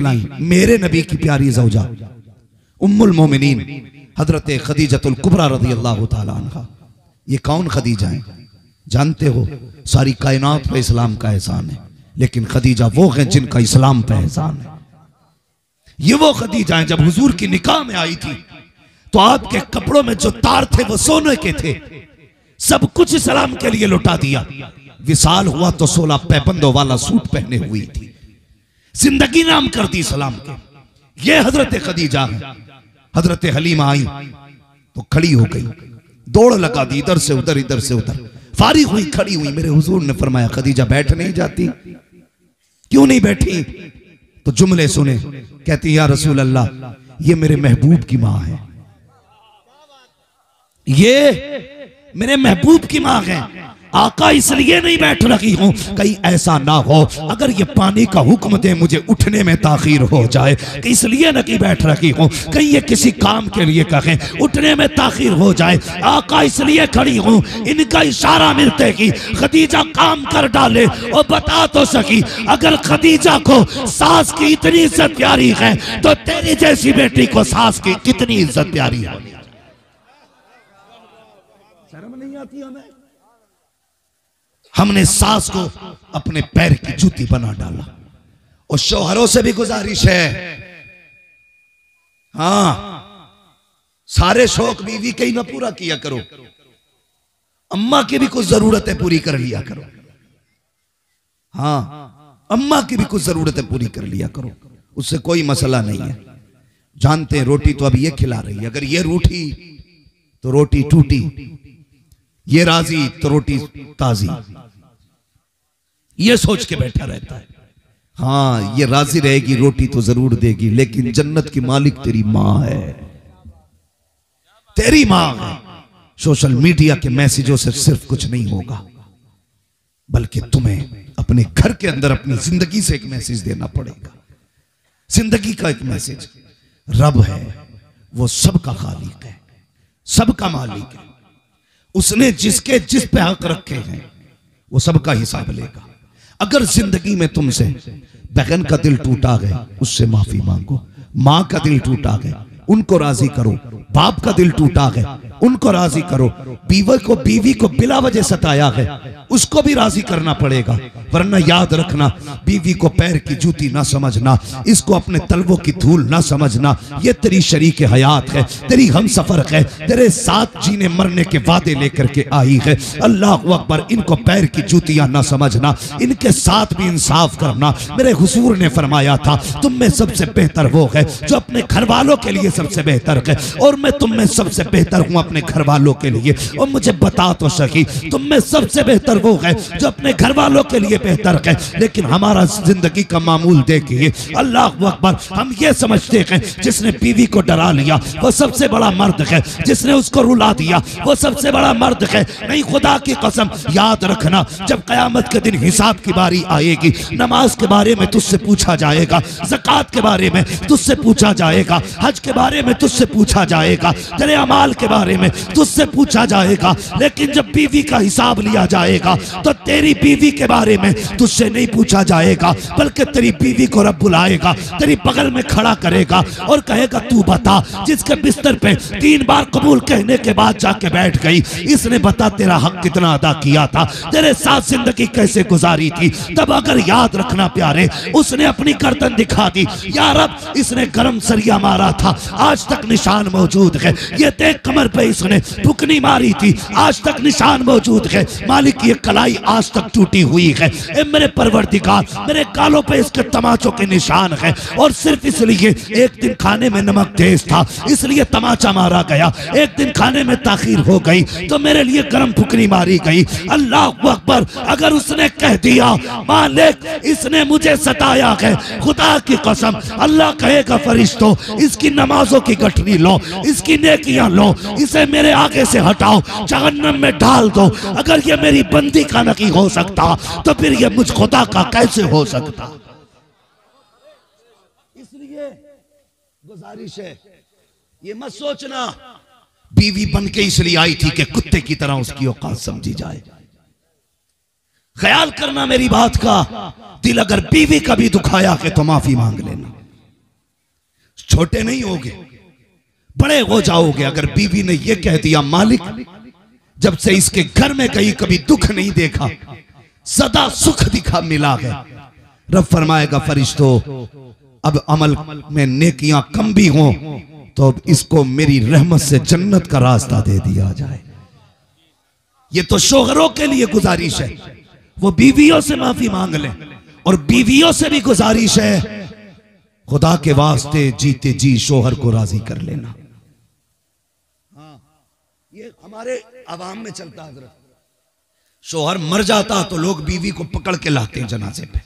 लाई, मेरे नबी की प्यारी ज़ौजा उम्मुल मोमिनीन हजरत खदीजतुल कुबरा रज़ियल्लाहु ताला अन्हा। ये कौन खदीजा है? जानते हो, सारी कायनात पे इस्लाम का एहसान है, लेकिन खदीजा वो है जिनका इस्लाम पे एहसान है। ये वो खदीजा है, जब हुजूर की निकाह में आई थी तो आपके कपड़ों में जो तार थे वो सोने के थे, सब कुछ इस्लाम के लिए लुटा दिया। विसाल हुआ तो 16 पैबंदों वाला सूट पहने हुई थी, जिंदगी नाम कर दी इस्लाम के। ये हजरत खदीजा है। हजरत हलीमा आई तो खड़ी हो गई, दौड़ लगा दी, इधर से उधर इधर से उधर, फारिग हुई, खड़ी हुई। मेरे हुजूर ने फरमाया, खदीजा बैठ नहीं जाती? क्यों नहीं बैठी? तो जुमले सुने, कहती या रसूल अल्लाह, ये मेरे महबूब की माँ है, ये मेरे महबूब की माँ है। आका इसलिए नहीं बैठ रही हूं, कहीं ऐसा ना हो अगर ये पानी का हुक्म दे मुझे उठने में ताखीर हो जाए, कि इसलिए नहीं बैठ रही हूं, कहीं ये किसी काम के लिए कहें उठने में ताखीर हो जाए। आका इसलिए खड़ी हूं, इनका इशारा मिलते ही खदीजा काम कर डाले और बता तो सकी, अगर खदीजा को सास की इतनी इज्जत प्यारी है तो तेरी जैसी बेटी को सास की कितनी इज्जत प्यारी है। शर्म नहीं आती हमें? हमने सास को अपने पैर की जूती बना डाला। और शौहरों से भी गुजारिश है, हाँ, सारे शौक बीवी के ही ना पूरा किया करो, अम्मा की भी कुछ जरूरतें पूरी कर लिया करो। हाँ, अम्मा की भी कुछ जरूरतें पूरी कर लिया करो, उससे कोई मसला नहीं है। जानते हैं रोटी तो अब ये खिला रही है, अगर ये रूठी तो रोटी टूटी, ये राजी तो रोटी ताजी, ये सोच के बैठा रहता है। हाँ, ये राजी रहेगी, रोटी तो जरूर देगी, लेकिन जन्नत की मालिक तेरी माँ है, तेरी माँ है। सोशल मीडिया के मैसेजों से सिर्फ कुछ नहीं होगा, बल्कि तुम्हें अपने घर के अंदर अपनी जिंदगी से एक मैसेज देना पड़ेगा। जिंदगी का एक मैसेज, रब है वो सबका खालिक है, सबका मालिक है, उसने जिसके जिस पे हक रखे हैं वो सबका हिसाब लेगा। अगर जिंदगी में तुमसे बहन का दिल टूटा गया, उससे माफी मांगो। माँ का दिल टूटा गया, उनको राजी करो। बाप का दिल टूटा गया, उनको राजी करो। बीवी को बिला वजह सताया है, उसको भी राजी करना पड़ेगा, वरना याद रखना, बीवी को पैर की जूती ना समझना, इसको अपने तलवों की धूल ना समझना। ये तेरी शरीक हयात है, तेरी हम सफर है, तेरे साथ जीने मरने के वादे लेकर के आई है। अल्लाह अकबर, इनको पैर की जूतियां ना समझना, इनके साथ भी इंसाफ करना। मेरे हुजूर ने फरमाया था, तुम में सबसे बेहतर वो है जो अपने घर वालों के लिए सबसे बेहतर है, और मैं तुम में सबसे बेहतर हूं अपने घर वालों के लिए। और मुझे बता तो सकी, तुम में सबसे बेहतर वो है जो अपने घर वालों के लिए बेहतर है, लेकिन हमारा जिंदगी का मामूल देखिए, अल्लाह अकबर, हम ये समझते हैं जिसने बीवी को डरा लिया वो सबसे बड़ा मर्द है, जिसने उसको रुला दिया वो सबसे बड़ा मर्द है। नहीं, खुदा की कसम, याद रखना, जब कयामत के दिन हिसाब की बारी आएगी, नमाज के बारे में तुझसे पूछा जाएगा, ज़कात के बारे में तुझसे पूछा जाएगा, हज के बारे में तुझसे पूछा जाएगा, तेरे अमाल के बारे में तुझसे पूछा जाएगा। लेकिन जब बीवी का हिसाब लिया जाएगा तो तेरी बीवी के बारे में तुझसे नहीं पूछा जाएगा, बल्कि तेरी बीवी को रब बुलाएगा, तेरी बगल में खड़ा करेगा और कहेगा, तू बता, जिसके बिस्तर पे 3 बार कबूल कहने के बाद जाके बैठ गई, इसने बता तेरा हक कितना अदा किया था, तेरे साथ जिंदगी कैसे गुजारी थी। तब अगर याद रखना प्यारे, उसने अपनी गर्दन दिखा दी, या रब, इसने गरम सरिया मारा था, आज तक निशान मौजूद है, ये देख कमर पे इसने फुकनी मारी थी, आज तक निशान मौजूद है, मालिक ये कलाई आज तक टूटी हुई है। ए मेरे परवरदिगार, मेरे गालों पे इसके तमाचों के निशान है, और सिर्फ इसलिए एक दिन खाने में नमक तेज था इसलिए तमाचा मारा गया, एक दिन खाने में ताखीर हो गई तो मेरे लिए गरम फुकनी मारी गई। अल्लाह अकबर, अगर उसने कह दिया, मालिक इसने मुझे सताया है, खुदा की कसम, अल्लाह कहेगा, फरिश्तों इसकी नमाजों की गठरी लो, इसकी नेकियां लो, इसे मेरे आगे से हटाओ, जहन्नम में डाल दो। अगर ये मेरी बंदी का नहीं हो सकता तो फिर ये मुझ खुदा का कैसे हो सकता। इसलिए गुजारिश है, ये मत सोचना बीवी बन के इसलिए आई थी कि कुत्ते की तरह उसकी औकात समझी जाए। ख्याल करना मेरी बात का, दिल अगर बीवी का भी दुखाया है तो माफी मांग लेना। छोटे नहीं होगे, बड़े हो जाओगे। अगर बीवी ने यह कह दिया मालिक जब से इसके घर में कहीं कभी दुख नहीं देखा, सदा सुख दिखा मिला है, रब फरमाएगा फरिश्तों अब अमल में नेकियां कम भी हों तो अब इसको मेरी रहमत से जन्नत का रास्ता दे दिया जाए। ये तो शोहरों के लिए गुजारिश है, वो बीवियों से माफी मांग लें। और बीवियों से भी गुजारिश है, खुदा के वास्ते जीते जी शोहर को राजी कर लेना। ये हमारे अवाम में चलता है। शोहर मर जाता तो लोग बीवी को पकड़ के लाते हैं जनाजे पे।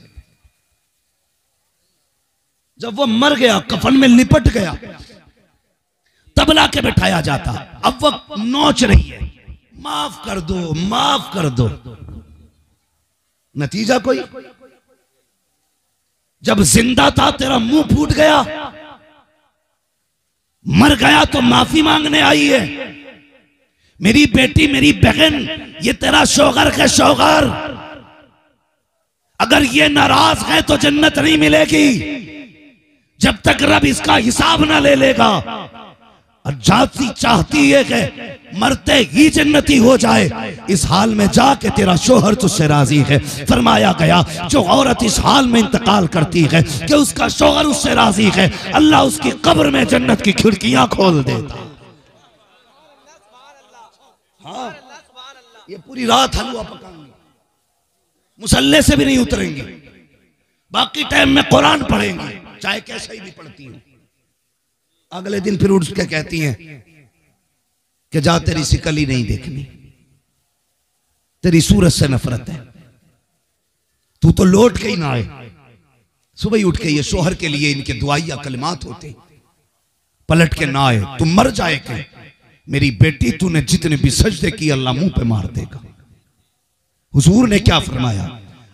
जब वो मर गया, कफन में लिपट गया, तब ला के बैठाया जाता। अब वो नोच रही है, माफ कर दो, माफ कर दो। नतीजा कोई? जब जिंदा था तेरा मुंह फूट गया, मर गया तो माफी मांगने आई है। मेरी बेटी, मेरी बहन, ये तेरा शौहर है, शौहर। अगर ये नाराज है तो जन्नत नहीं मिलेगी जब तक रब इसका हिसाब ना ले लेगा। और जाती चाहती है कि मरते ही जन्नती हो जाए। इस हाल में जाके तेरा शोहर तुझसे राजी है। फरमाया गया जो औरत इस हाल में इंतकाल करती है कि उसका शोहर उससे राजी है, अल्लाह उसकी कब्र में जन्नत की खिड़कियां खोल देता। हाँ, ये पूरी रात हलवा पकाएंगे, मुसल्ले से भी नहीं उतरेंगे, बाकी टाइम में कुरान पढ़ेंगे, चाहे कैसे ही भी पढ़ती है। अगले दिन फिर उठ के कहती हैं कि जा तेरी शिकल ही नहीं देखनी, तेरी सूरत से नफरत है, तू तो लौट के ही ना आए। सुबह ही उठ के ये शोहर के लिए इनके दुआइया कलिमात होते, पलट के ना आए, तू मर जाए के मेरी बेटी, तूने जितने भी सजदे किए अल्लाह मुंह पे मार देगा। हुजूर ने क्या फरमाया,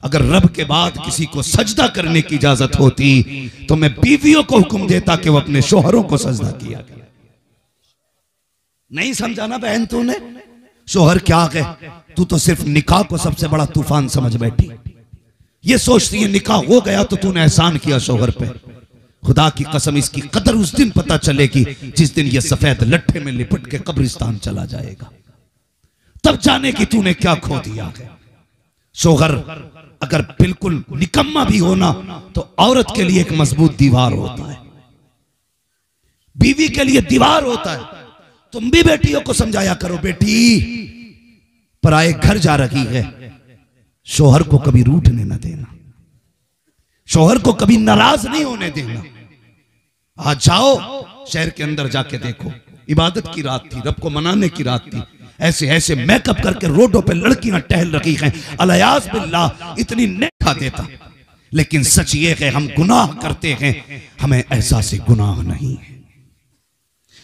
अगर रब के बाद किसी को सजदा करने की इजाजत होती तो मैं बीवियों को हुक्म देता कि वो अपने शोहरों को सजदा किया करें। नहीं समझा ना बहन तूने? शोहर क्या है, तू तो सिर्फ निकाह को सबसे बड़ा तूफान समझ बैठी। ये सोचती है निकाह हो गया तो तूने एहसान किया शोहर पे। खुदा की कसम इसकी कदर उस दिन पता चलेगी जिस दिन ये सफेद लट्ठे में लिपट के कब्रिस्तान चला जाएगा, तब जाने की तूने क्या खो दिया है। शोहर अगर बिल्कुल निकम्मा भी होना तो औरत के लिए एक मजबूत दीवार होता है, बीवी के लिए दीवार होता है। तुम भी बेटियों को समझाया करो, बेटी पराए घर जा रही है, शोहर को कभी रूठने न देना, शोहर को कभी नाराज नहीं होने देना। आज जाओ शहर के अंदर जाके देखो, इबादत की रात थी, रब को मनाने की रात थी, ऐसे ऐसे मेकअप करके रोडों पे लड़कियां टहल रही हैं। अलियास बिल्लाह, इतनी नेखा देता। लेकिन सच ये है हम गुनाह करते हैं, हमें एहसास गुनाह नहीं है,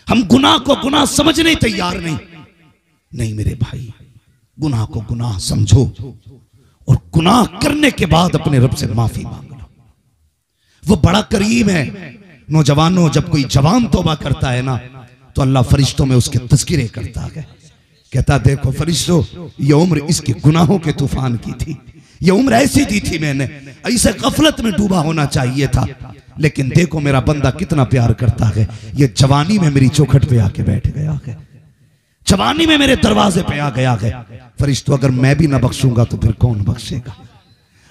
हम गुनाह को गुनाह समझने तैयार नहीं। नहीं मेरे भाई, गुनाह को गुनाह समझो और गुनाह करने के बाद अपने रब से माफी मांग लो। वो बड़ा करीम है। नौजवानों, जब कोई जवान तौबा करता है ना तो अल्लाह फरिश्तों में उसके तज़किरे करता है, कहता देखो फरिश्तों, ये उम्र इसके गुनाहों के तूफान की थी, ये उम्र ऐसी दी थी मैंने, ऐसे गफलत में डूबा होना चाहिए था, लेकिन देखो मेरा बंदा कितना प्यार करता है, ये जवानी में मेरी चौखट पे आके बैठ गया है, जवानी में मेरे दरवाजे पे आ गया है। फरिश्तों अगर मैं भी ना बख्शूंगा तो फिर कौन बख्शेगा?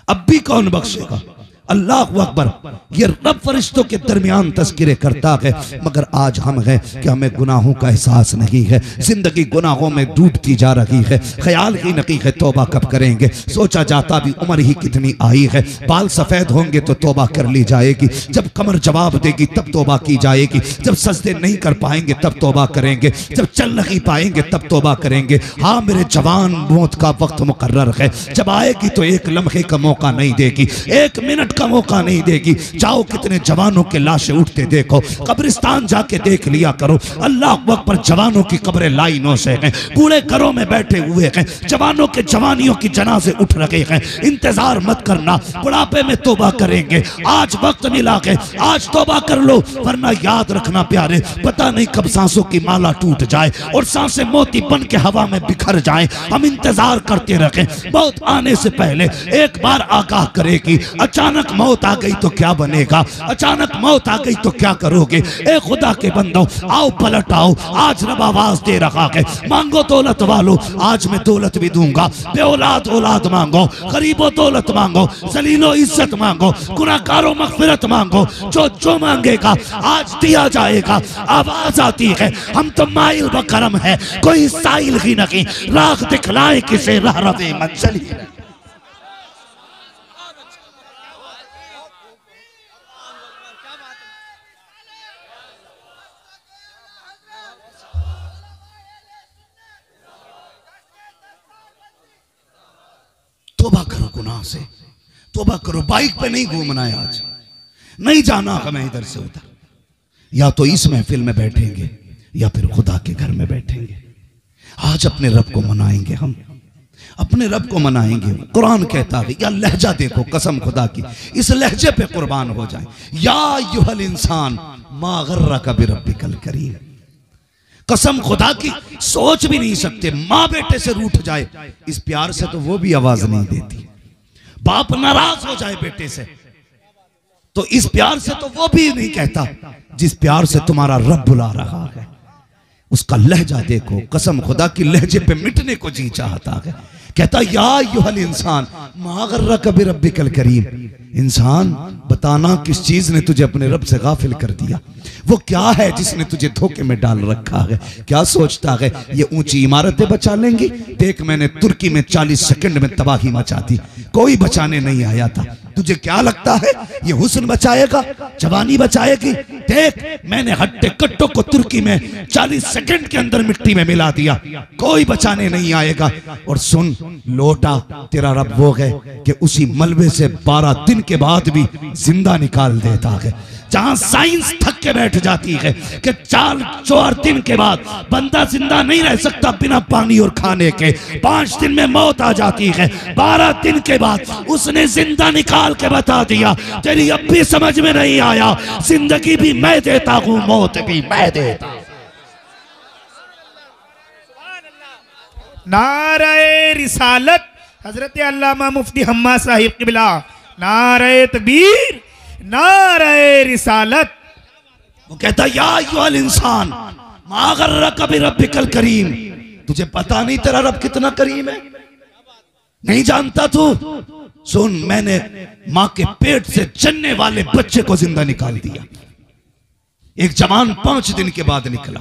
अब भी कौन बख्शेगा? अल्लाह अकबर। ये रब फरिश्तों के दरमियान तज़किरे करता है, मगर आज हम हैं कि हमें गुनाहों का एहसास नहीं है, जिंदगी गुनाहों में डूबती जा रही है, ख्याल ही नहीं है तौबा कब करेंगे। सोचा जाता भी उम्र ही कितनी आई है, बाल सफेद होंगे तो तौबा कर ली जाएगी, जब कमर जवाब देगी तब तौबा की जाएगी, जब सजदे नहीं कर पाएंगे तब तौबा करेंगे, जब चल नहीं पाएंगे तब तौबा करेंगे। हाँ मेरे जवान, मौत का वक्त मुकर्रर है, जब आएगी तो एक लम्हे का मौका नहीं देगी, एक मिनट का मौका नहीं देगी। जाओ कितने जवानों के लाशें उठते देखो, कब्रिस्तान जाके देख लिया करो। अल्लाह अकबर, जवानों की कब्रें लाइनों से हैं, बूढ़े घरों में बैठे हुए हैं, जवानों के जवानियों की जनाजे उठ रहे हैं। इंतजार मत करना, बुढ़ापे में तौबा करेंगे, आज वक्त मिला है, आज तौबा कर लो, वरना याद रखना प्यारे, पता नहीं कब सांसों की माला टूट जाए और सांसें मोती बन के हवा में बिखर जाए। हम इंतजार करते रखें, मौत आने से पहले एक बार आगाह करेगी, अचानक अचानक मौत आ गई तो क्या बनेगा, अचानक मौत आ गई तो क्या करोगे। ए खुदा के बंदो, आओ पलट आओ, आज रब आवाज दे रहा है, मांगो दौलत वालों, आज मैं दौलत भी दूंगा। बे औलाद औलाद मांगो, गरीबो दौलत मांगो, जलीलो इज्जत मांगो, गुनाहगारों मगफिरत मांगो, जो मांगेगा आज दिया जाएगा। आवाज आती है, हम तो माइल बकरम है, कोई साइल ही नहीं, राह दिखलाए किसे राह रवे मंजिल ही। तौबा करो गुनाह से, तौबा करो। बाइक पे नहीं घूमना है, आज नहीं जाना हमें इधर से उधर। या तो इस महफिल में बैठेंगे या फिर खुदा के घर में बैठेंगे। आज अपने रब को मनाएंगे, हम अपने रब को मनाएंगे। कुरान कहता है, या लहजा देखो, कसम खुदा की, इस लहजे पे कुर्बान हो जाए। या अय्युहल इंसान मा गर्रका बिरब्बिकल करीम। कसम खुदा की, सोच भी नहीं सकते माँ बेटे से रूठ जाए, इस प्यार से तो वो भी आवाज नहीं देती। बाप नाराज हो जाए बेटे से तो इस प्यार से तो वो भी नहीं कहता जिस प्यार से तुम्हारा रब बुला रहा है। उसका लहजा देखो, कसम खुदा की, लहजे पे मिटने को जी चाहता है। कहता, या अय्युहल इंसान मा गर्रका बिरब्बिकल करीम। इंसान, बताना किस चीज ने तुझे अपने रब से गाफिल कर दिया। वो क्या है जिसने तुझे धोखे में डाल रखा है। क्या सोचता है ये ऊंची इमारतें बचा लेंगी। देख, मैंने तुर्की में 40 सेकंड में तबाही मचा दी, कोई बचाने नहीं आया था। तुझे क्या लगता है ये हुस्न बचाएगा, जवानी बचाएगी। देख, मैंने हट्टे कट्टों को तुर्की में 40 सेकंड के अंदर मिट्टी में मिला दिया, कोई बचाने नहीं आएगा। और सुन, लौटा तेरा रब वो है कि उसी मलबे से 12 दिन के बाद भी जिंदा निकाल देता है। जहां साइंस थक के बैठ जाती है कि 4 दिन के बाद बंदा जिंदा नहीं रह सकता बिना पानी और खाने के, 5 दिन में मौत आ जाती है, 12 दिन के बाद उसने जिंदा निकाल के बता दिया, तेरी अब भी समझ में नहीं आया, जिंदगी भी मैं देता हूं, मौत भी मैं देता हूं। नारे रिसालत, हजरत अल्लामा मुफ्ती हम्मा साहिब क़िबला, नारे तकबीर, नारे रिसालत। वो कहता, या अय्युहल इंसान मा गर्रका बिरब्बिकल करीम। तुझे पता नहीं तेरा रब कितना करीम है, नहीं जानता तू। सुन, मैंने मां के पेट से जन्ने वाले बच्चे को जिंदा निकाल दिया। एक जवान 5 दिन के बाद निकला,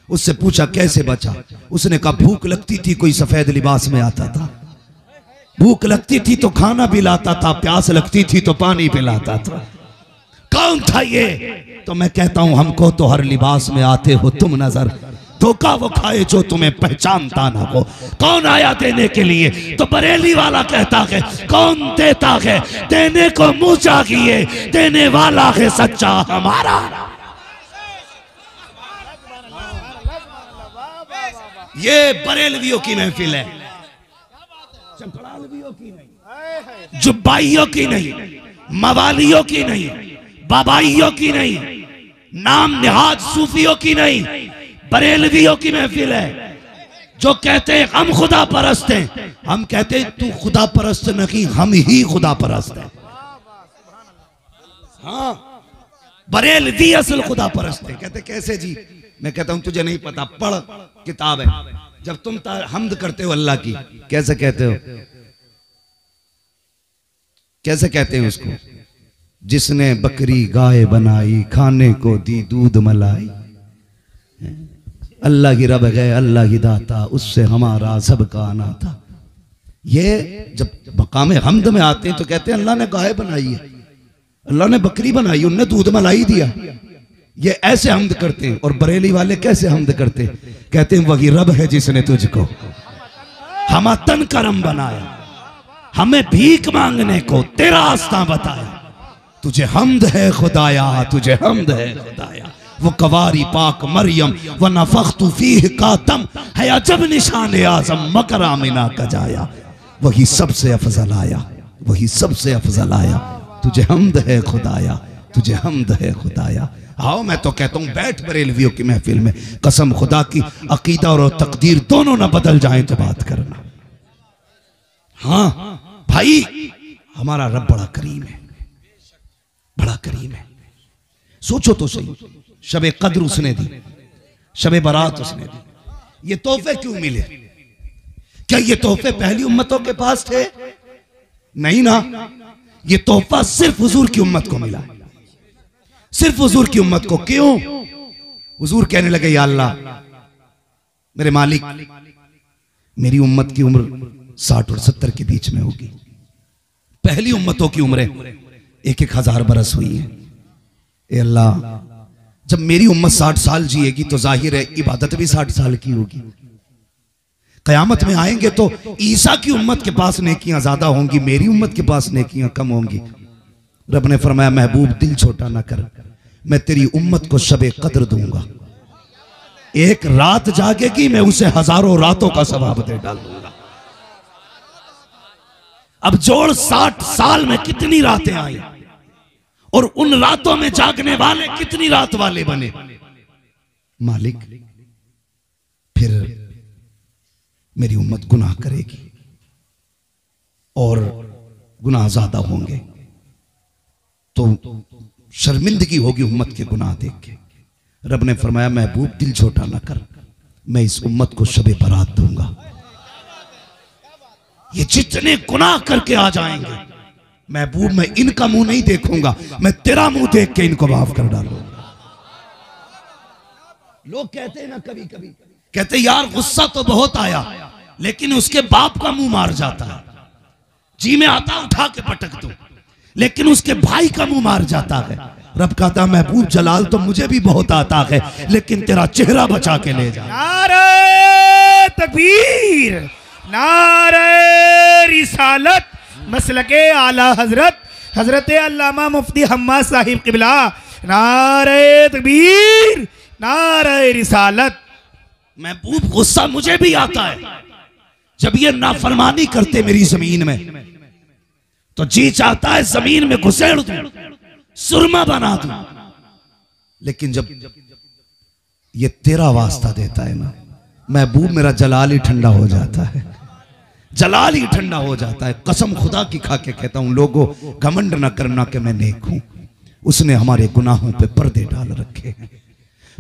उससे पूछा कैसे बचा। उसने कहा भूख लगती थी, कोई सफेद लिबास में आता था, भूख लगती थी तो खाना भी लाता था, प्यास लगती थी तो पानी पिलाता था। कौन था ये? तो मैं कहता हूं, हमको तो हर लिबास में आते हो तुम नजर, धोखा वो खाए जो तुम्हें पहचानता ना हो। कौन आया देने के लिए? तो बरेली वाला कहता है, कौन देता है? देने को मुंह चाहिए, देने वाला है सच्चा हमारा। ये बरेलवियों की महफिल है, चकड़ालवियों की नहीं, जुब्बाइयों की नहीं, मवालियों की नहीं, बाबाइयों की नहीं, नाम निहाज सूफियों की नहीं, बरेलवियों की महफिल है। जो कहते हैं हम खुदा परस्त हैं, हम कहते हैं तू खुदा परस्त नहीं, हम ही खुदा परस्त हैं। हाँ, बरेलवी असल खुदा परस्त है। कहते कैसे जी? मैं कहता हूं तुझे नहीं पता, पढ़, किताब है। जब तुम हमद करते हो अल्लाह की, कैसे कहते हो? कैसे कहते हैं उसको? जिसने बकरी गाय बनाई, खाने को दी दूध मलाई, अल्लाह की रब गए अल्लाह की दाता, उससे हमारा सबका आना था। ये जब मकाम हमद में आते हैं तो कहते हैं अल्लाह ने गाय बनाई है, अल्लाह ने बकरी बनाई, उनने दूध मलाई दिया। ये ऐसे हमद करते हैं। और बरेली वाले कैसे हमद करते हैं? कहते हैं वही रब है जिसने तुझको हम तन करम बनाया, हमें भीख मांगने को तेरा रास्ता बताया। तुझे हमद है खुदाया, तुझे हमद है खुदाया। वो कवारी पाक मरियम व नफख्तु फीह का दम है अजब निशान आजम मकर आमिना का जाया। वही सबसे अफजल आया, वही सबसे अफजल आया। तुझे हमद है खुदाया, तुझे हमद है खुदाया। आओ, मैं तो कहता हूं बैठ बरेलवियों की महफिल में, कसम खुदा की, अकीदा और तकदीर दोनों ना बदल जाए तो बात करना। हाँ भाई, हमारा रब बड़ा करीम है, बड़ा करीम है। सोचो तो सही, शबे कद्र उसने दी, शबे बारात उसने दी। ये तोहफे क्यों मिले? क्या ये तोहफे पहली उम्मतों के पास थे? नहीं ना, ये तोहफा सिर्फ हुजूर की उम्मत को मिला, सिर्फ हुजूर की उम्मत को। क्यों? हुजूर कहने लगे, या अल्लाह मेरे मालिक, मेरी उम्मत की उम्र 60 और 70 के बीच में होगी। पहली उम्मतों की उम्रें 1,000 बरस हुई है। ए अल्लाह, जब मेरी उम्मत 60 साल जिएगी तो जाहिर है इबादत भी 60 साल की होगी। कयामत में आएंगे तो ईसा की उम्मत के पास नेकियां ज्यादा होंगी, मेरी उम्मत के पास नेकियां कम होंगी। रब ने फरमाया, महबूब दिल छोटा ना कर, मैं तेरी उम्मत को शबे कद्र दूंगा। एक रात जागेगी, मैं उसे हजारों रातों का सवाब दे डालूंगा। अब जोड़ 60 साल में कितनी रातें आई और उन रातों में जागने वाले कितनी रात वाले बने। मालिक, फिर मेरी उम्मत गुनाह करेगी और गुनाह ज्यादा होंगे तो शर्मिंदगी होगी उम्मत के गुनाह देख के। रब ने फरमाया, महबूब दिल छोटा ना कर, मैं इस उम्मत को शबे बारात दूंगा। ये जितने गुनाह करके आ जाएंगे, महबूब मैं इनका मुंह नहीं देखूंगा, मैं तेरा मुंह देख के इनको माफ कर डालूंगा। लोग कहते हैं ना, कभी कभी कहते यार गुस्सा तो बहुत आया, लेकिन उसके बाप का मुंह मार जाता है। जी में आता उठा के पटक दो, लेकिन उसके भाई का मुंह मार जाता है। रब कहता, महबूब जलाल तो मुझे भी बहुत आता है, लेकिन तेरा चेहरा बचा के ले जा। नारे तकबीर, नारे रिसालत, मसलके आला हजरत हजरत अल्लामा मुफ्ती हम्मा साहिब क़िबला। नारे तकबीर, नारे रिसालत। महबूब गुस्सा मुझे भी आता है, जब ये नाफरमानी करते मेरी जमीन में तो जी चाहता है जमीन में घुसेड़ दूं, सुरमा बना दूं। लेकिन जब ये तेरा वास्ता देता है ना महबूब, मेरा जलाल ही ठंडा हो जाता है, जलाल ही ठंडा हो जाता है। कसम खुदा की खा के कहता हूं, लोगों घमंड न करना कि मैं नेक हूं। उसने हमारे गुनाहों पे पर्दे डाल रखे हैं,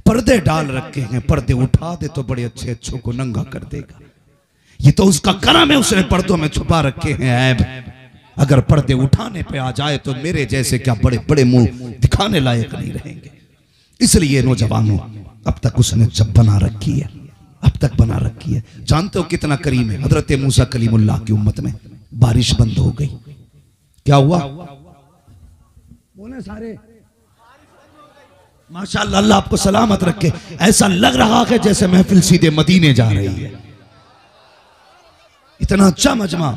पर्दे डाल रखे हैं। पर्दे उठा दे तो बड़े अच्छे अच्छों को नंगा कर देगा। ये तो उसका करम है, उसने पर्दों में छुपा रखे हैं ऐब। अगर पर्दे उठाने पे आ जाए तो मेरे जैसे क्या बड़े बड़े मुंह दिखाने लायक नहीं रहेंगे। इसलिए नौजवानों, अब तक उसने जब बना रखी है, अब तक बना रखी है। जानते हो कितना करीम है? हजरत मूसा कलीमुल्लाह की उम्मत में बारिश बंद हो गई। क्या हुआ? बोले सारे माशाअल्लाह, अल्लाह आपको सलामत रखे। ऐसा लग रहा है जैसे महफिल सीधे मदीने जा रही है। इतना अच्छा मजमा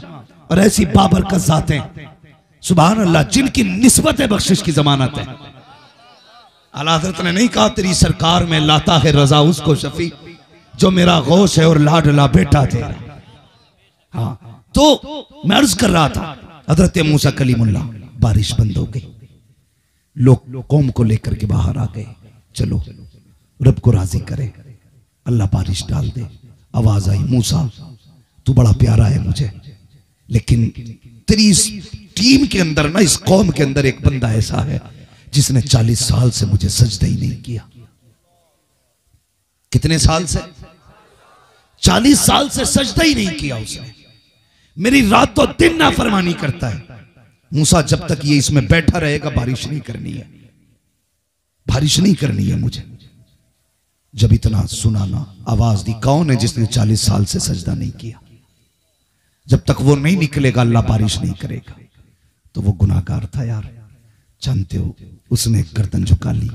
और ऐसी बाबरकत जातें, सुभान अल्लाह, जिनकी निस्बत बख्शिश की जमानत है। आला हज़रत ने नहीं कहा तेरी सरकार में लाता है रजा उसको शफी जो मेरा गौस है और लाडला बेटा तेरा। हाँ, तो मैं अर्ज कर रहा था, हजरत मूसा कलीमुल्लाह, बारिश बंद हो गई। लोग कौम को लेकर के बाहर आ गए, चलो रब को राजी करे, अल्लाह बारिश डाल दे। आवाज आई, मूसा तू बड़ा प्यारा है मुझे, लेकिन तेरी इस टीम के अंदर ना, इस कौम के अंदर एक बंदा ऐसा है जिसने 40 साल से मुझे सजदा ही नहीं किया। कितने साल से? 40 साल से सजदा ही नहीं किया उसने। मेरी रातों दिन नाफरमानी करता है। मूसा जब तक ये इसमें बैठा रहेगा बारिश नहीं करनी है, बारिश नहीं करनी है मुझे। जब इतना सुना ना, आवाज दी, कौन है जिसने 40 साल से सजदा नहीं किया? जब तक वो नहीं निकलेगा अल्लाह बारिश नहीं करेगा। तो वो गुनाहगार था यार, जानते हो। उसने गर्दन झुका ली,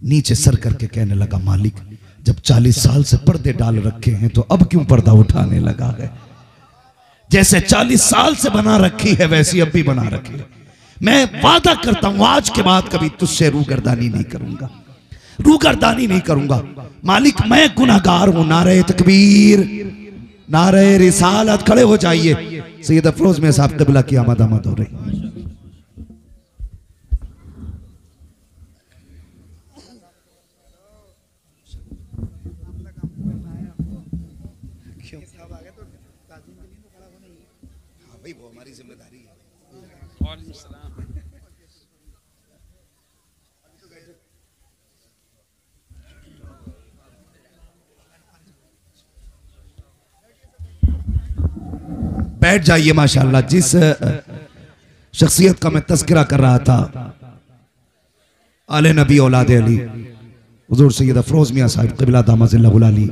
नीचे सर करके कहने लगा, मालिक जब 40 साल से पर्दे डाल रखे हैं तो अब क्यों पर्दा उठाने लगा है? जैसे 40 साल से बना रखी है वैसी अब भी बना रखी है। मैं वादा करता हूं आज के बाद कभी तुझसे रूगर्दानी नहीं करूंगा, रूगर्दानी नहीं करूंगा। मालिक मैं गुनाहगार हूं। नारे तकबीर, नारे रिसालत। खड़े हो जाइए। सैयद अफरोज में साहब क़िबला की आमद हो रही। बैठ जाइए। माशाअल्लाह, जिस शख्सियत का मैं तज़किरा कर रहा था, आले नबी औलाद अली हुजूर सैयद अफरोज मियां साहिब क़िबला दामजिल्लाहुल अली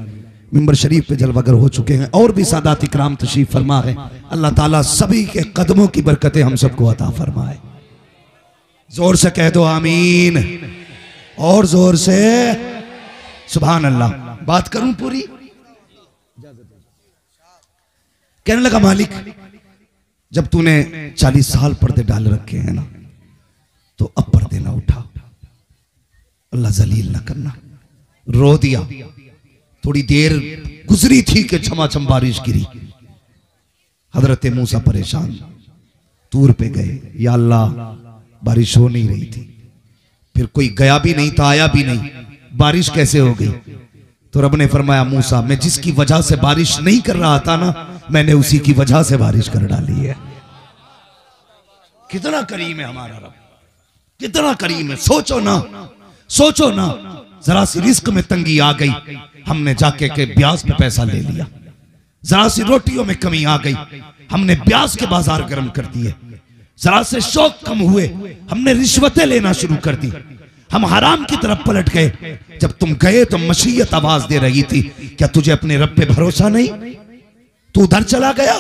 मिंबर शरीफ पे जलवागर हो चुके हैं, और भी सादात इकराम तशरीफ फरमा है। अल्लाह ताला सभी के कदमों की बरकतें हम सबको अता फरमाए। जोर से कह दो आमीन, और जोर से सुभान अल्लाह। बात करूं पूरी? कहने लगा मालिक, जब तूने 40 साल पर्दे डाल रखे हैं ना, तो अब पर्दे ना उठा, अल्लाह जलील ना करना। रो दिया। थोड़ी देर गुजरी थी कि झमाझम बारिश गिरी। हजरत मूसा परेशान तूर पे गए, या अल्लाह बारिश हो नहीं रही थी। फिर कोई गया भी नहीं था, आया भी नहीं, बारिश कैसे हो गई? तो रब ने फरमाया, मूसा मैं जिसकी वजह से बारिश नहीं कर रहा था ना, मैंने उसी की वजह से बारिश कर डाली है। कितना करीम है हमारा रब, कितना करीम है। सोचो ना, सोचो ना, जरा सी रिस्क में तंगी आ गई, हमने जाके के ब्याज पे पैसा ले लिया। जरा सी रोटियों में कमी आ गई, हमने ब्याज के बाजार गर्म कर दिए। जरा से शौक कम हुए, हमने रिश्वतें लेना शुरू कर दी। हम हराम की तरफ पलट गए। जब तुम गए तो मशीयत आवाज दे रही थी, क्या तुझे अपने रब पे भरोसा नहीं? तू उधर चला गया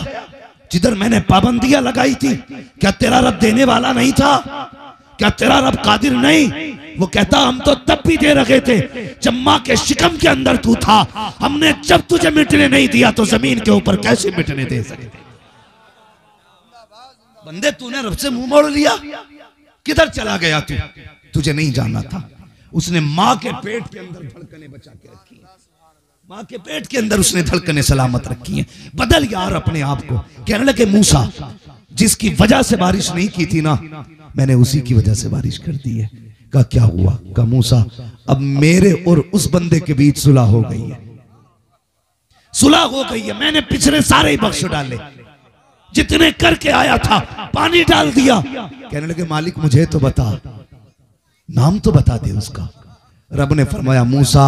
जिधर मैंने पाबंदियां लगाई थी। क्या तेरा रब देने वाला नहीं था? क्या तेरा रब कादिर नहीं? वो कहता, हम तो तब भी दे रखे थे जब मां के शिकम के अंदर तू था। हमने जब तुझे मिटने नहीं दिया तो जमीन के ऊपर कैसे मिटने दे सकते? बंदे, तूने रब से मुंह मोड़ लिया। किधर चला गया तू? तुझे नहीं जानना था। उसने मां के पेट के अंदर धड़कने बचा के रखी है। मां के पेट के अंदर उसने धड़कने सलामत रखी हैं। बदल यार अपने आप को। कहने लगे, मूसा जिसकी वजह से बारिश नहीं की थी ना, मैंने उसी की वजह से बारिश कर दी है। कहा क्या हुआ? कहा मूसा, अब मेरे और उस बंदे के बीच सुलह हो गई है। सुलह हो गई है। मैंने पिछले सारे ही बख्श डाले, जितने करके आया था पानी डाल दिया। कहने लगे, मालिक मुझे तो बता, नाम तो बता दे उसका। रब ने फरमाया, मूसा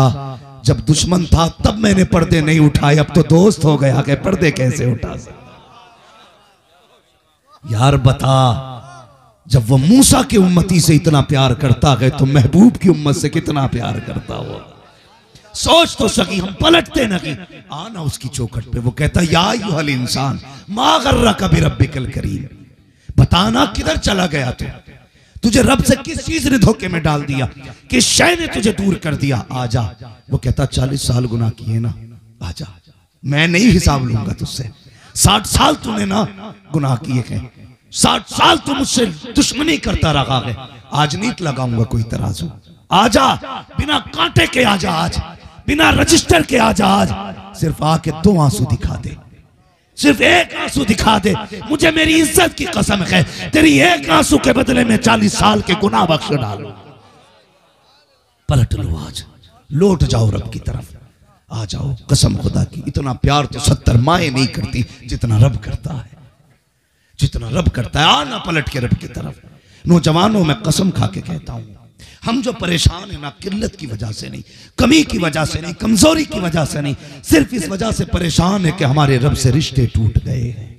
जब दुश्मन था तब मैंने पर्दे नहीं उठाए, अब तो दोस्त हो गया कि पर्दे कैसे उठा सकता? यार बता, जब वो मूसा की उम्मती से इतना प्यार करता है तो महबूब की उम्मत से कितना प्यार करता हो। सोच तो सकी, हम पलटते नहीं। आना उसकी चौखट पे, वो कहता, या अय्युहल इंसान मा गर्रका बिरब्बिकल करीम। बताना किधर चला गया तू? तुझे रब से किस चीज ने धोखे में डाल दिया, किस शय ने तुझे दूर कर दिया? आजा। वो कहता, 40 साल गुनाह किए ना, आजा, मैं नहीं हिसाब लूंगा तुझसे। 60 साल तूने ना गुनाह किए हैं, 60 साल तू मुझसे दुश्मनी करता रहा है। आज नहीं लगाऊंगा कोई तराजू। आजा, बिना कांटे के आजा, आज बिना रजिस्टर के आजा। आज सिर्फ आके 2 आंसू दिखा दे, सिर्फ 1 आंसू दिखा दे। मुझे मेरी इज्जत की कसम है, तेरी 1 आंसू के बदले में 40 साल के गुनाह बख्श डालो। पलट लो, आज लौट जाओ रब की तरफ, आ जाओ। कसम खुदा की, इतना प्यार तो 70 माएं नहीं करती जितना रब करता है, जितना रब करता है। आना पलट के रब की तरफ। नौजवानों, मैं कसम खा के कहता हूं, हम जो परेशान है ना, किल्लत की वजह से नहीं, कमी की वजह से नहीं, कमजोरी की वजह से नहीं, सिर्फ इस वजह से परेशान है कि हमारे रब से रिश्ते टूट गए हैं।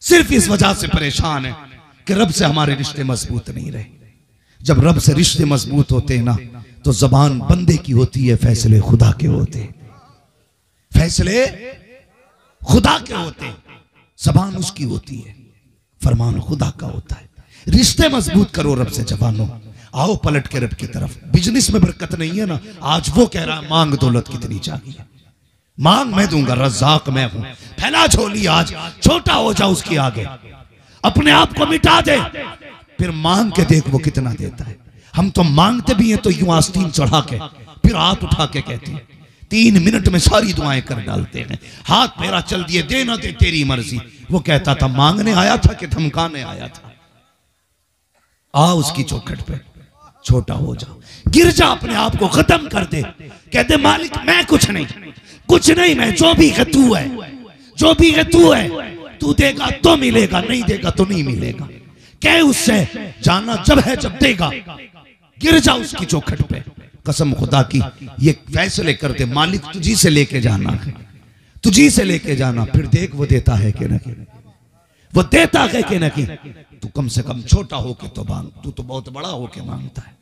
सिर्फ इस वजह से परेशान है कि रब से हमारे रिश्ते मजबूत नहीं रहे। जब रब से रिश्ते मजबूत होते हैं ना, तो जबान बंदे की होती है, फैसले खुदा के होते हैं। फैसले खुदा के होते हैं, जबान उसकी होती है, फरमान खुदा का होता है। रिश्ते मजबूत करो रब से जवानों। आओ पलट के रब की तरफ। बिजनेस में बरकत नहीं है ना, आज वो कह रहा है मांग दौलत कितनी चाहिए, मांग मैं दूंगा, रज़ाक मैं हूं। फैला झोली, आज छोटा हो जा उसके आगे, अपने आप को मिटा दे, फिर मांग के देख वो कितना देता है। हम तो मांगते भी हैं तो यूं आस्तीन चढ़ा के, फिर हाथ उठा के कहते हैं 3 मिनट में सारी दुआएं कर डालते हैं। हाथ मेरा चल दिए, दे ना दे तेरी मर्जी। वो कहता था मांगने आया था कि धमकाने आया था? आ उसकी चौखट पे, छोटा हो जा, गिर जा, अपने आप को खत्म कर दे, कहते मालिक मैं कुछ नहीं, कुछ नहीं, मैं जो भी है तू है, जो भी है तू है, तू देगा तो मिलेगा, नहीं देगा तो नहीं मिलेगा। कह उससे, जाना जब है जब देगा। गिर जा उसकी चौखट पे, कसम खुदा की ये फैसले कर दे, मालिक तुझी से लेके जाना है, तुझी से लेके जाना, फिर देख वो देता है कि नहीं, वो देता है कि नहीं। तू कम से कम छोटा हो के तो मांग, तू तो बहुत बड़ा हो के मांगता है।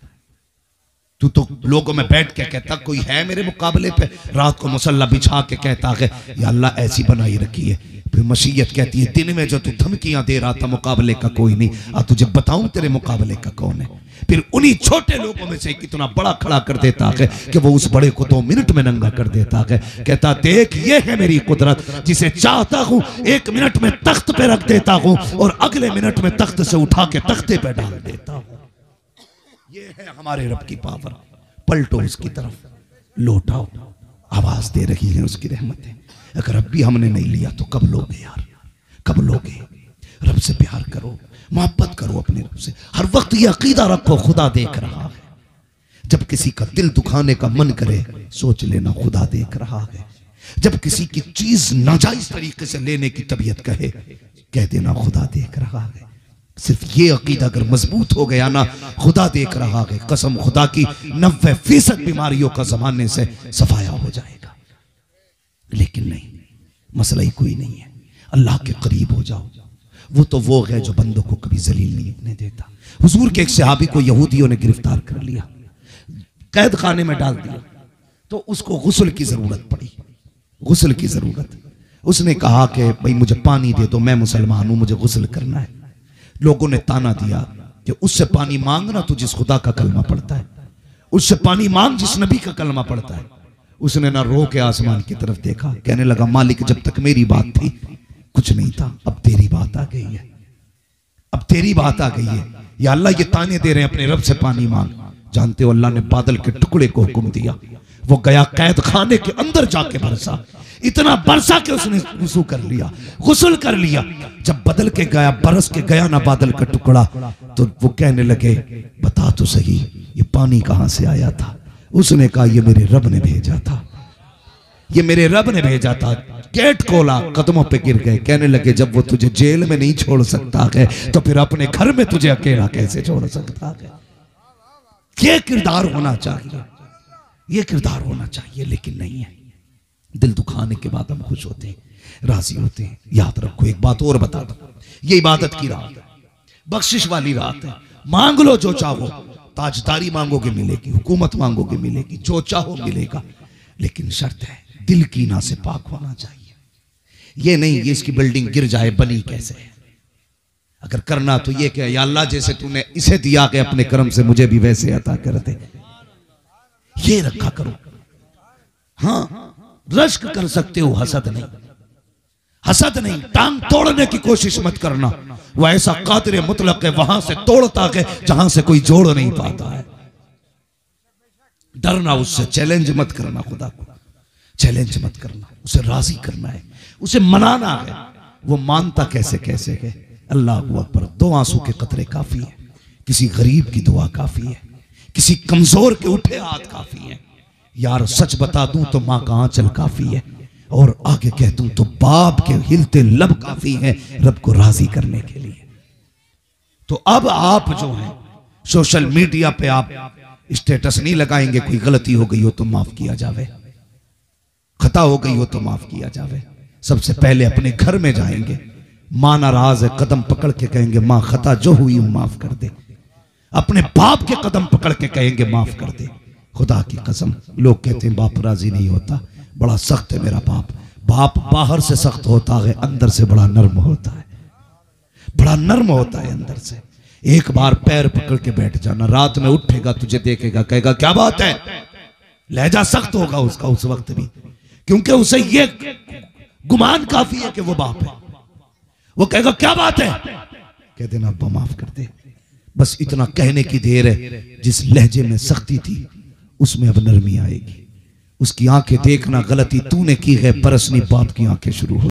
तू तो लोगों में बैठ के कहता कोई है मेरे मुकाबले पे, रात को मुसल्ला बिछा के कहता है या अल्लाह ऐसी बनाई रखी है। फिर मशीयत कहती है दिन में जो तू धमकियां दे रहा था मुकाबले का कोई नहीं, अब तुझे बताऊं तेरे मुकाबले का कौन है। फिर उन्हीं छोटे लोगों में से कितना बड़ा खड़ा कर देता है कि वो उस बड़े को 2 मिनट में नंगा कर देता है। कहता देख ये है मेरी कुदरत, जिसे चाहता हूं 1 मिनट में तख्त पे रख देता हूं और अगले मिनट में तख्त से उठा के तख्ते पे डाल देता हूं। ये है हमारे रब की पावर। पलटो उसकी तरफ, लौटाओ, आवाज दे रही है उसकी रहमतें। अगर अब भी हमने नहीं लिया तो कब लोगे यार, कब लोगे। रब से प्यार करो, मोहब्बत करो अपने रब से। हर वक्त ये अकीदा रखो खुदा देख रहा है। जब किसी का दिल दुखाने का मन करे सोच लेना खुदा देख रहा है। जब किसी की चीज नाजायज तरीके से लेने की तबीयत कहे कह देना खुदा देख रहा है। सिर्फ ये अकीदा अगर मजबूत हो गया ना, खुदा देख रहा है, कसम खुदा की 90% बीमारियों का जमाने से सफाया हो जाएगा। लेकिन नहीं, मसला ही कोई नहीं है। अल्लाह के करीब हो जाओ। वो तो वो है जो बंदों को कभी जलील नहीं होने देता। हुजूर के एक सहाबी को यहूदियों ने गिरफ्तार कर लिया, कैद खाने में डाल दिया, तो उसको गुस्ल की जरूरत पड़ी, गुस्ल की जरूरत। उसने कहा कि भाई मुझे पानी दे दो, मैं मुसलमान हूं, मुझे गुस्ल करना है। लोगों ने ताना दिया कि उससे पानी मांगना तू जिस खुदा का कलमा पढ़ता है, उससे पानी मांग जिस नबी का कलमा पढ़ता है। उसने ना रो के आसमान की तरफ देखा, कहने लगा मालिक जब तक मेरी बात थी कुछ नहीं था, अब तेरी बात आ गई है, अब तेरी बात आ गई है। या अल्लाह ये ताने दे रहे हैं अपने रब से पानी मांग। जानते हो अल्लाह ने बादल के टुकड़े को हुक्म दिया, वो गया कैद खाने के अंदर जाके बरसा, इतना बरसा के उसने वुज़ू कर लिया, गुस्ल कर लिया। जब बदल के गया, बरस के गया ना बादल का टुकड़ा, तो वो कहने लगे बता तो सही ये पानी कहां से आया था। उसने कहा ये मेरे रब ने भेजा था, ये मेरे रब ने भेजा था। गेट खोला, कदमों पे गिर गए, कहने लगे जब वो तुझे जेल में नहीं छोड़ सकता है तो फिर अपने घर में तुझे अकेला कैसे छोड़ सकता है। ये किरदार होना चाहिए, ये किरदार होना चाहिए, लेकिन नहीं है। दिल दुखाने के बाद हम खुश होते हैं, राजी होते हैं। याद रखो एक बात और बता दो, ये इबादत की रात है, बख्शिश वाली रात है। मांग लो जो चाहो, ताजदारी मांगोगे मिलेगी, हुकूमत मांगोगे मिलेगी, जो चाहो मिलेगा, लेकिन शर्त है दिल कीना से पाक होना चाहिए। ये नहीं ये इसकी बिल्डिंग गिर जाए बनी कैसे। अगर करना तो ये क्या, या अल्लाह जैसे तूने इसे दिया कि अपने कर्म से मुझे भी वैसे अता कर दे, ये रखा करो। हाँ रश्क कर सकते हो, हसद नहीं, हसद नहीं। टांग तोड़ने की कोशिश मत करना, वो ऐसा कादिर मुतलक है वहां से तोड़ता है जहां से कोई जोड़ नहीं पाता है। डरना उससे, चैलेंज मत करना, खुदा को चैलेंज मत करना, उसे राजी करना है, उसे मनाना है। वो मानता कैसे कैसे है। अल्लाह अकबर। 2 आंसू के कतरे काफी है, किसी गरीब की दुआ काफी है, किसी कमजोर के उठे हाथ काफी है। यार सच बता दूं तो मां का आंचल काफी है, और आगे कह दूं तो बाप के हिलते लब काफी है रब को राजी करने के लिए। तो अब आप जो हैं सोशल मीडिया पे आप स्टेटस नहीं लगाएंगे, कोई गलती हो गई हो तो माफ किया जावे, खता हो गई हो तो माफ किया जावे। सबसे पहले अपने घर में जाएंगे, मां नाराज है, कदम पकड़ के कहेंगे मां खता जो हुई हूं माफ कर दे। अपने बाप के कदम पकड़ के कहेंगे माफ कर दे। खुदा की कसम, लोग कहते हैं बाप राजी नहीं होता, बड़ा सख्त है मेरा बाप। बाप बाहर से सख्त होता है, अंदर से बड़ा नर्म होता है, बड़ा नर्म होता है अंदर से। एक बार पैर पकड़ के बैठ जाना, रात में उठेगा तुझे देखेगा कहेगा क्या बात है। लहजा सख्त होगा उसका उस वक्त भी, क्योंकि उसे ये गुमान काफी है कि वो बाप है। वो कहेगा क्या बात है, कह देना अब्बा माफ कर दे। बस इतना कहने की देर है, जिस लहजे में सख्ती थी उसमें अब नरमी आएगी। उसकी आंखें देखना गलती तूने की है, बरसनी बाप की आंखें शुरू हो